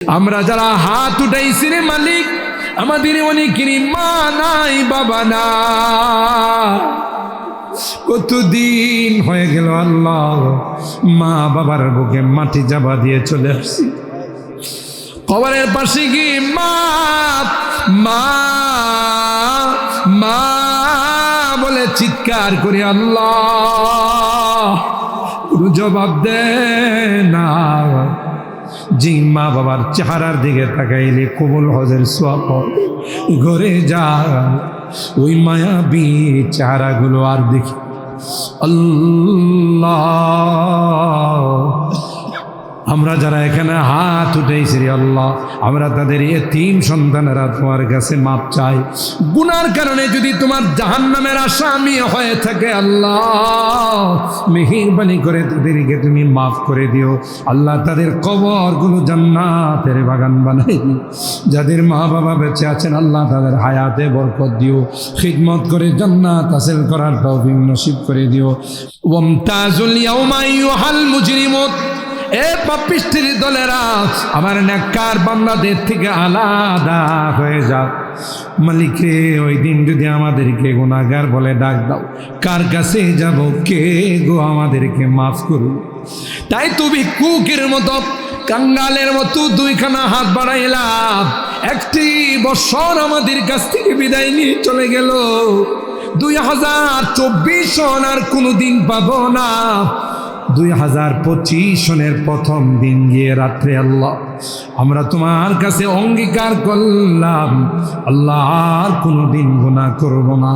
আমরা যারা হাত উঠাইছি রে মালিক, আমাদের অনেকেরই মা নাই, বাবা না। কতদিন হয়ে গেল আল্লাহ, মা বাবার বুকে মাটি চাপা দিয়ে চলে আসছি। কবরের পাশে গিয়ে মা মা মা বলে চিৎকার করি, আল্লাহ কোনো জবাব দে না। যে মা বাবার চেহারার দিকে তাকাইলে কবুল হজের সওয়াব ঘরে যা, ওই মায়াবী চেহারাগুলো আর দেখি। আল্লাহ, আমরা যারা এখানে হাত উঠেছি রে আল্লাহ, আমরা তাদের এতিম সন্তানেরা তোমার কাছে মাপ চাই। গুনার কারণে যদি তোমার জাহান্নামের আসামি হয়ে থাকে আল্লাহ, মেহেরবানি করে তাদেরকে তুমি মাফ করে দিও আল্লাহ। তাদের কবরগুলো জান্নাতের বাগান বানাই দিও। যাদের মা বাবা বেঁচে আছেন আল্লাহ, তাদের হায়াতে বরকত দিও, খিদমত করে জান্নাত হাসিল করার তৌফিক নসিব করে দিও। ওয়ামতাজুল ইয়াউমা আইয়ুহাল মুজরিমুন, এ পাপিষ্ঠির দলেরা, আমার নেককার বান্দাদের থেকে আলাদা হয়ে যাও। মালিকে ওই দিন যদি আমাদেরকে গুনাহগার বলে ডাক দাও, কার কাছে যাব? কে গো আমাদেরকে মাফ করুন? তাই তুমি কুকের মতো, কাঙ্গালের মতো দুইখানা হাত বাড়াইলাম। একটি বছর আমাদের কাছ থেকে বিদায় নিয়ে চলে গেল। 2024 সন আর কোনোদিন পাবো না। 2025 সনের প্রথম দিন গিয়ে রাত্রে আল্লাহ আমরা তোমার কাছে অঙ্গীকার করলাম আল্লাহ, আর কোনোদিন গুনাহ করব না,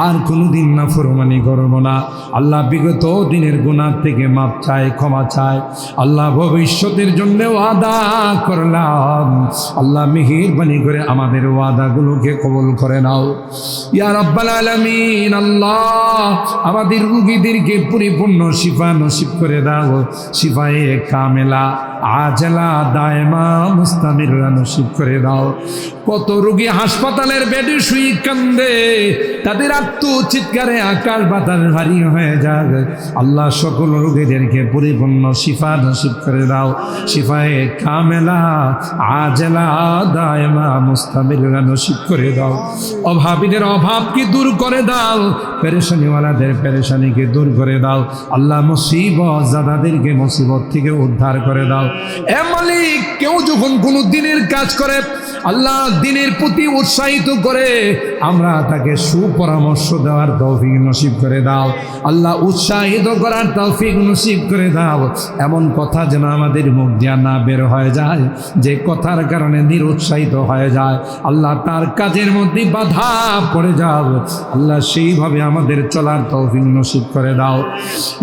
আর কোনোদিন নাফরমানি করব না। আল্লাহ বিগত দিনের গুনাহ থেকে মাপ চাই, ক্ষমা চাই আল্লাহ। ভবিষ্যতের জন্য ওয়াদা করলাম আল্লাহ, মেহেরবানি করে আমাদের ওয়াদাগুলোকে কবুল করে নাও ইয়া রাব্বাল আলামিন। আল্লাহ, আমাদের রোগীদেরকে পরিপূর্ণ শিফা নসিব করে দাও, শিফায়ে কামেলা আজলা দায়মা মুস্তামিররা নসিব করে দাও। কত রোগী হাসপাতালের বেডে শুয়ে কান্দে, তাদের আত্মচিৎকারে আকাশ বাতাস ভারী হয়ে যায় আল্লাহ। সকল রোগীদেরকে পরিপূর্ণ শিফা নসিব করে দাও, শিফায়ে কামেলা আজলা দায়মা মুস্তামিররা নসিব করে দাও। অভাবীদের অভাবকে দূর করে দাও, পেরেশানিওয়ালাদের পেরেশানিকে দূর করে দাও আল্লাহ। মুসিবত জাদাদেরকে মুসিবত থেকে উদ্ধার করে দাও। এ মালিক, কেউ যখন কোনো দিনের কাজ করে আল্লাহ, দিনের প্রতি উৎসাহিত করে, আমরা তাকে সুপরামর্শ দেওয়ার তৌফিক নসিব করে দাও আল্লাহ। উৎসাহিত করার তৌফিক নসিব করে দাও। এমন কথা যেন আমাদের মুখ দিয়ে না বের হয়ে যায়, যে কথার কারণে নিরুৎসাহিত হয়ে যায় আল্লাহ, তার কাজের মধ্যে বাধা পড়ে যাও আল্লাহ। সেইভাবে আমাদের চলার তৌফিক নসিব করে দাও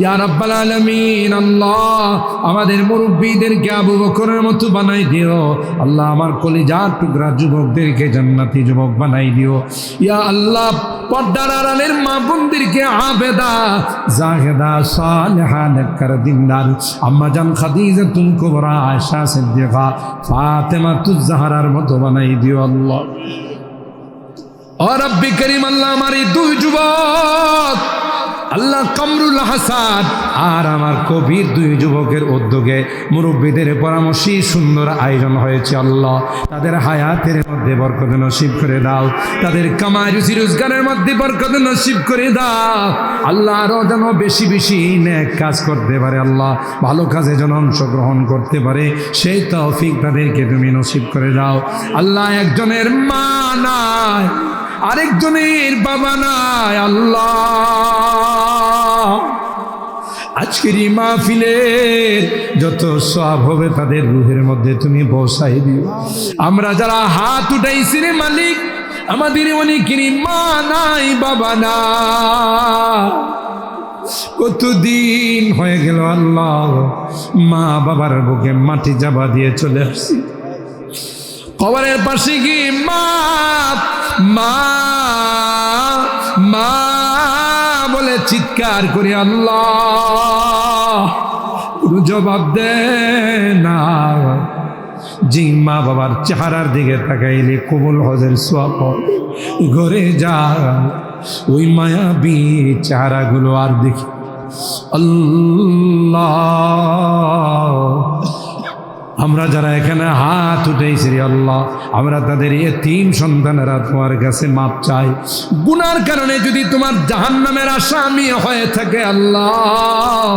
ইয়া রাব্বাল আলামিন। আল্লাহ, আমাদের মুরব্বীদেরকে আবু বকরের মতো বানাই দিও আল্লাহ। আমার কলিজার টুকরা যুবকদেরকে জান্নাতি যুবক বানাই দিও ইয়া আল্লাহ। পর্দার আড়ালের মা বোনদেরকে আবেদা, জাহেদা, সালেহা, নেককার, দিনদার আম্মা জান খাদিজাতুল কুবরা, আয়েশা সিদ্দিকা, ফাতেমাতুজ জাহরার মতো বানাই দিও আল্লাহ। ও রব্বি করিম, আল্লাহ আমার এই দুই যুবক আল্লাহ, কামরুল হাসান আর আমার কবির, দুই যুবকের উদ্যোগে মুরব্বীদের পরামর্শে সুন্দর আয়োজন হয়েছে আল্লাহ। তাদের হায়াতের মধ্যে বরকত নসিব করে দাও, তাদের কামাই রুজি রোজগারের মধ্যে বরকত নসিব করে দাও আল্লাহ। আরও যেন বেশি বেশি নেক কাজ করতে পারে আল্লাহ, ভালো কাজে যেন অংশগ্রহণ করতে পারে, সেই তৌফিক তাদেরকে তুমি নসিব করে দাও আল্লাহ। একজনের মা নাই, আরেকজনের বাবা নাই আল্লাহ। আজকের এই মাহফিলের যত সওয়াব হবে তাদের রূহের মধ্যে তুমি পৌঁছাই দিও। আমরা যারা হাত উঠাইছি রে মালিক, আমাদের অনেকেরই মা নাই, বাবা না। কতদিন হয়ে গেল আল্লাহ, মা বাবার বুকে মাটি চাপা দিয়ে চলে আসছি। কবরের পাশে গিয়ে মা মা মা বলে চিৎকার করি, আল্লাহ কোনো জবাব দে না। যে মা বাবার চেহারার দিকে তাকাইলে কবুল হজের সওয়াব ঘরে যা, ওই মায়াবী চেহারাগুলো আর দেখি। আল্লাহ, আমরা যারা এখানে হাত উঠেছি রে আল্লাহ, আমরা তাদের এতিম সন্তানেরা তোমার কাছে মাপ চাই। গুনার কারণে যদি তোমার জাহান্নামের আসামি হয়ে থাকে আল্লাহ,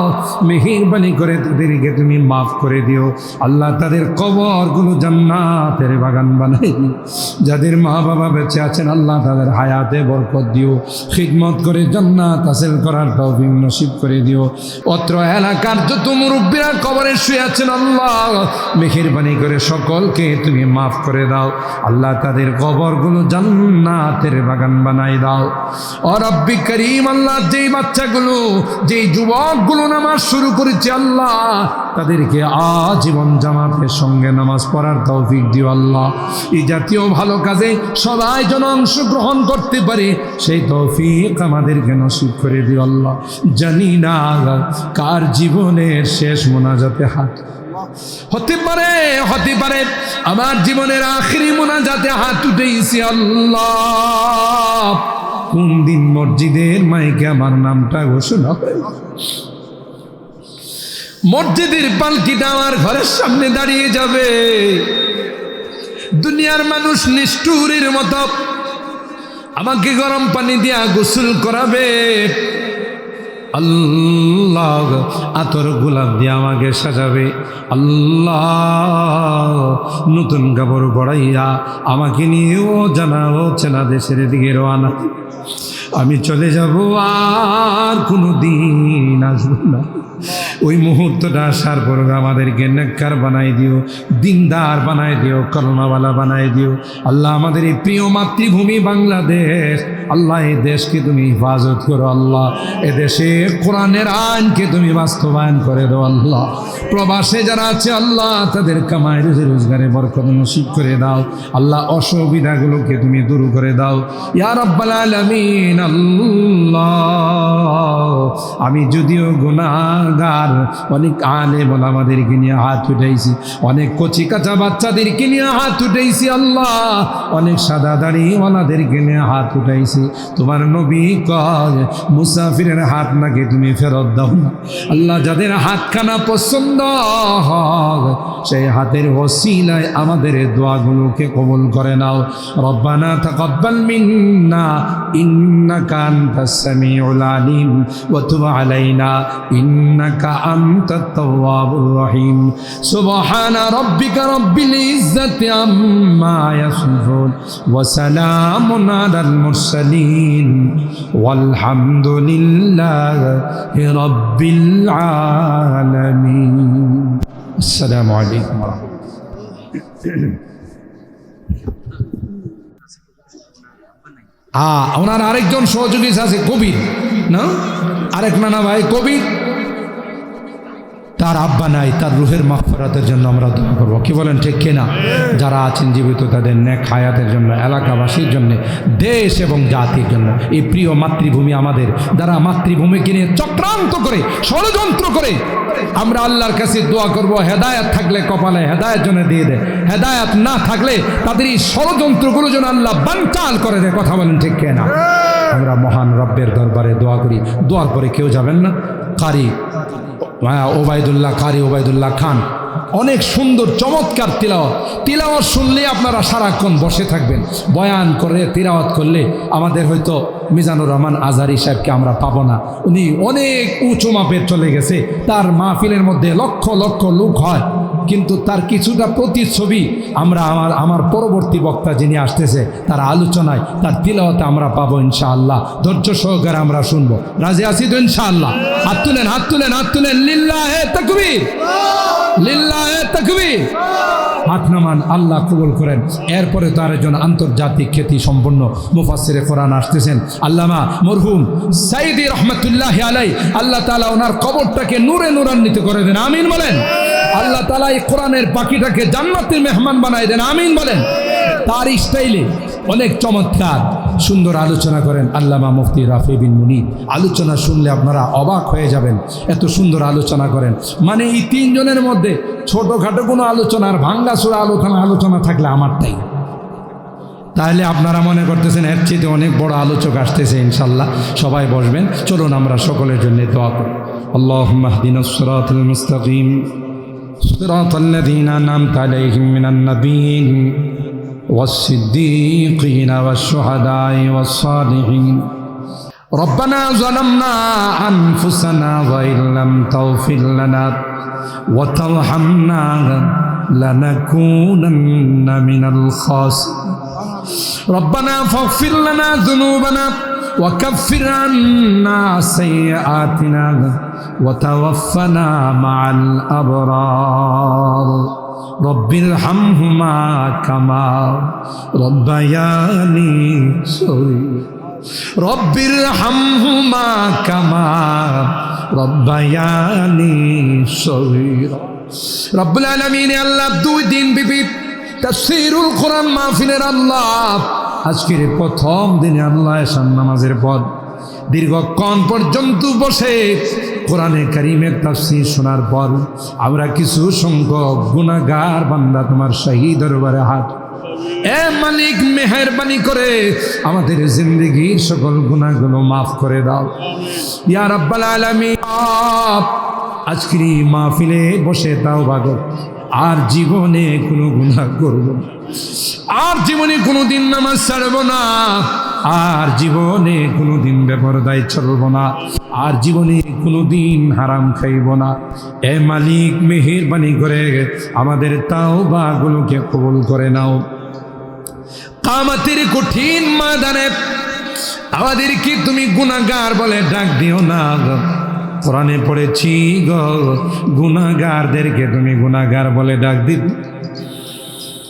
মেহেরবানি করে তাদেরকে তুমি মাফ করে দিও আল্লাহ। তাদের কবরগুলো জান্নাতের বাগান বানাই দিও। যাদের মা বাবা বেঁচে আছেন আল্লাহ, তাদের হায়াতে বরকত দিও, খিদমত করে জান্নাত হাসিল করার তৌফিক নসিব করে দিও। অত্র এলাকার যত মুরব্বীরা কবরে শুয়ে আছেন আল্লাহ, মেহেরবানি করে সকলকে তুমি মাফ করে দাও আল্লাহ। তাদের কবরগুলো জান্নাতের বাগান বানাই দাও। ও রব্বি করিম আল্লাহ, যেই বাচ্চাগুলো যেই যুবকগুলো নামাজ শুরু করেছে আল্লাহ, তাদেরকে আজীবন জামাতের সঙ্গে নামাজ পড়ার তৌফিক দিও আল্লাহ। এই জাতীয় ভালো কাজে সবাই যেন অংশগ্রহণ করতে পারে সেই তৌফিক আমাদেরকে নসিব করে দিও আল্লাহ। জানি না কার জীবনের শেষ মোনাজাতে হাত হতে পারে আমার জীবনের আখিরি মোনাজাতে হাত উঠেছি আল্লাহ। কোন দিন মসজিদের মাইকে আমার নামটা ঘোষণা হয়, মসজিদের পালকিটা আমার ঘরের সামনে দাঁড়িয়ে যাবে, দুনিয়ার মানুষ নিষ্ঠুরের মতো আমাকে গরম পানি দিয়া গোসল করাবে আল্লাহ, আতর গোলাপ দিয়ে আমাকে সাজাবে আল্লাহ, নতুন কাপড় পরাইয়া আমাকে নিয়েও জানাও চেনা দেশের দিকে রওনা। আমি চলে যাব, আর কোনো দিন আসবো না। ওই মুহূর্তটা আসার পর আমাদেরকে নেককার বানাই দিও, দিনদার বানাই দিও, কলমাওয়ালা বানাই দিও আল্লাহ। আমাদের এই প্রিয় মাতৃভূমি বাংলাদেশ আল্লাহ, এই দেশকে তুমি হেফাজত করো আল্লাহ। এ দেশে কোরআনের আইনকে তুমি বাস্তবায়ন করে দাও আল্লাহ। প্রবাসে যারা আছে আল্লাহ, তাদের কামাই রুজি রোজগারে বরকত নসিব করে দাও আল্লাহ। অসুবিধাগুলোকে তুমি দূর করে দাও ইয়া রাব্বাল আলামিন আল্লাহ। আমি যদিও গুনাহগার, অনেক আলেম ওলামাদেরকে নিয়ে হাত উঠাইছি, অনেক কচি কাঁচা বাচ্চাদেরকে নিয়ে হাত উঠাইছি আল্লাহ, অনেক সাদা দাড়িওয়ালাদেরকে নিয়ে হাত উঠাইছি। তোমার নবী কয় মুসাফিরের হাত নাকি তুমি ফেরত দাও না আল্লাহ। যাদের হাতখানা পছন্দ হয় সেই হাতের ওসিলায় আমাদের দোয়াগুলোকে কবুল করে নাও। রব্বানা তাকাব্বাল মিন্না ইন্নাকা আনতাস সামিউল আলিম ওয়া তুব আলাইনা ইন্নাকা আনতাত তাওয়াবুর রহিম। সুবহানা রাব্বিকা রাব্বিল ইজ্জাতি আম্মা ইয়াসিফুন ওয়া সালামুন আলাল মুরসালিন ওয়ালহামদুলিল্লাহি রাব্বিল আলামিন। আসসালামু আলাইকুম ওয়া রাহমাতুল্লাহ। ওনার আরেকজন সহযোগী আছে কবির, না আরেক নানা ভাই কবির, তার আব্বা নাই, তার রুহের মাগফিরাতের জন্য আমরা দোয়া করবো। কি বলেন ঠিক কিনা? যারা আছেন জীবিত তাদের নেক হায়াতের জন্য, এলাকাবাসীর জন্য, দেশ এবং জাতির জন্য। এই প্রিয় মাতৃভূমি আমাদের, যারা মাতৃভূমিকে নিয়ে চক্রান্ত করে, ষড়যন্ত্র করে, আমরা আল্লাহর কাছে দোয়া করব হেদায়েত থাকলে কপালে হেদায়েত জন্য দিয়ে দেয়, হেদায়েত না থাকলে তাদের এই ষড়যন্ত্রগুলো যেন আল্লাহ বানচাল করে দেয়। কথা বলেন ঠিক কিনা? আমরা মহান রব্বের দরবারে দোয়া করি। দোয়ার পরে কেউ যাবেন না। কারি ওবায়দুল্লাহ খান অনেক সুন্দর চমৎকার তিলাওয়াত শুনলে আপনারা সারাক্ষণ বসে থাকবেন। বয়ান করে তিলাওয়াত করলে আমাদের হয়তো মিজানুর রহমান আজহারি সাহেবকে আমরা পাবো না, উনি অনেক উঁচু মাপের চলে গেছে। তার মাহফিলের মধ্যে লক্ষ লক্ষ লোক হয়, কিন্তু তার কিছুটা প্রতিচ্ছবি আমরা আমার পরবর্তী বক্তা যিনি আসতেছে তার আলোচনায়, তার তিলাওয়াতে আমরা পাবো ইনশাআল্লাহ। ধৈর্য সহকারে আমরা শুনবো। রাজি আছি তো ইনশাআল্লাহ? হাত তুলেন, হাত তুলেন, হাত তুলেন। লিল্লাহে তাকবীর, লিল্লাহে তাকবীর। হাত নামান, আল্লাহ কবুল করেন। এরপরে তার একজন আন্তর্জাতিক খ্যাতি সম্পন্ন মুফাসসিরে কোরআন আসতেছেন, আল্লামা মরহুম সাইদি রহমতুল্লাহ আলাই। আল্লাহ তাআলা ওনার কবরটাকে নূরে নূরান্বিত করে দেন, আমিন বলেন। আল্লাহ তাআলা এই কোরআনের পাখিটাকে জান্নাতের মেহমান বানায় দেন, আমিন বলেন। তার স্টাইলে অনেক চমৎকার সুন্দর আলোচনা করেন আল্লামা মুফতি রাফি বিন মুনির। আলোচনা শুনলে আপনারা অবাক হয়ে যাবেন, এত সুন্দর আলোচনা করেন। মানে এই তিনজনের মধ্যে ছোটোখাটো কোনো আলোচনার ভাঙ্গাচোরা আলোচনা থাকলে আমারটাই। তাহলে আপনারা মনে করতেছেন এর চেয়ে অনেক বড় আলোচক আসতেছে ইনশাল্লাহ। সবাই বসবেন, চলুন আমরা সকলের জন্য দোয়া করি। আল্লাহুম্মা ইহদিনাস সিরাতাল মুস্তাকিম صراط الذين أنعمت عليهم من النبيين والصديقين والشهداء والصالحين ربنا ظلمنا أنفسنا وإن لم تغفر لنا وترحمنا لنكونن من الخاسرين ربنا فاغفر لنا ذنوبنا وكفر عنا سيئاتنا وتوفنا مع الأبرار رب ارحمهما كما ربياني صغيرا رب ارحمهما كما ربياني صغيرا رب العالمين আল্লাহ 2 দিন বিবি তাফসীরুল কোরআন মাহফিলের আল্লাহ আজকের প্রথম দিনে আল্লাহ এশার নামাজের পর দীর্ঘক্ষণ পর্যন্ত বসে কোরআনে কারীমের তাফসীর শোনার পর আমরা কিছু সংখ্যক গুনাহগার বান্দা তোমার শাহী দরবারে হাত এ মালিক মেহেরবানি করে আমাদের জিন্দেগীর সকল গুনাহগুলো মাফ করে দাও ইয়া রাব্বাল আলামিন আজকের এই মাহফিলে বসে তাওবা কর আর জীবনে কোনো গুনাহ করব না আর জীবনে কোনোদিন নামাজ ছাড়ব না আর জীবনে কোনোদিন বেপরদায় চলব না আর জীবনে কোনোদিন হারাম খাইব না এ মালিক মেহেরবানি করে আমাদের তাওবাগুলোকে কবুল করে নাও কিয়ামতের কঠিন ময়দানে আমাদেরকে তুমি গুনাহগার বলে ডাক দিও না কোরআনে পড়েছি গো গুনাহগারদেরকে তুমি গুনাহগার বলে ডাক দিবে